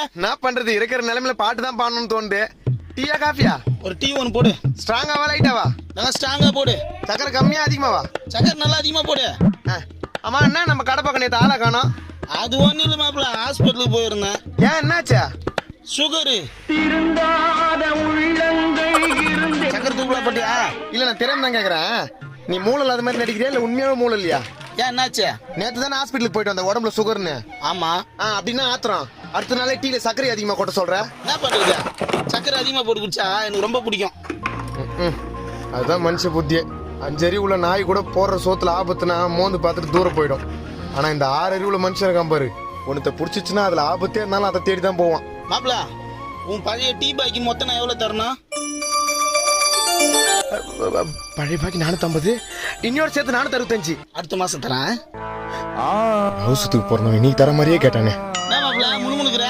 என்ன பண்றது, இருக்கிற நிலைமையில பாட்டு தான் பாடணும்னு தோணுது. டீயா காஃபியா? ஒரு டீ ஒன்று போடு. ஸ்ட்ராங்காவா லைட்டாவா? நல்லா ஸ்ட்ராங்கா போடு. சக்கரை கம்மியா அதிகமாவா? சக்கரை நல்லா அதிகமா போடு. ஆமா, என்ன நம்ம கடை பக்கம் நேற்று ஆளை காணோம்? அது ஒன்றும் இல்லை மாப்பிள்ள, ஹாஸ்பிட்டலுக்கு போயிருந்தேன். ஏன் என்னாச்சா? சுகரு. சக்கரை தூக்கலா போட்டியா? இல்ல, நான் திறமை தான் கேட்கறேன். நீ மூளை இல்லாத மாதிரி நடிக்கிறியா இல்ல உண்மையாவே மூளை இல்லையா? ஏன் என்னாச்சு? நேற்று தானே ஹாஸ்பிட்டலுக்கு போயிட்டு வந்த உடம்புல சுகர்னு. ஆமா. அப்படின்னா ஆத்திரம். அடுத்த நாளே டீல சர்க்கரை அதிகமா கொட்ட சொல்ற. என்ன பண்றது, சக்கரை அதிகமா போட்டு குடிச்சா எனக்கு ரொம்ப பிடிக்கும். அதுதான் மனுஷ புத்தியே. 5 அறிவுள்ள நாய் கூட போடுற சோத்துல ஆபத்துனா மோந்து பார்த்துட்டு தூரம் போயிடும். ஆனா இந்த 6 அறிவுள்ள மனுஷன் இருக்கான் பாரு, உனத்தை புடிச்சிச்சுன்னா அதுல ஆபத்தே இருந்தாலும் அதை தேடி தான் போவான். மாப்பிள்ள, உன் பழைய டீ பாய்க்கு மொத்தம் நான் எவ்வளவு தரணும்? பழைய பாக்கி 450, இன்னொரு சேர்த்து 465. அடுத்த மாசம் தரேன். அவசரத்துக்கு போறோம், இன்னைக்கு தர மாதிரியே கேட்டானே. என்ன மாப்பிள்ள முணுமுணுக்குற?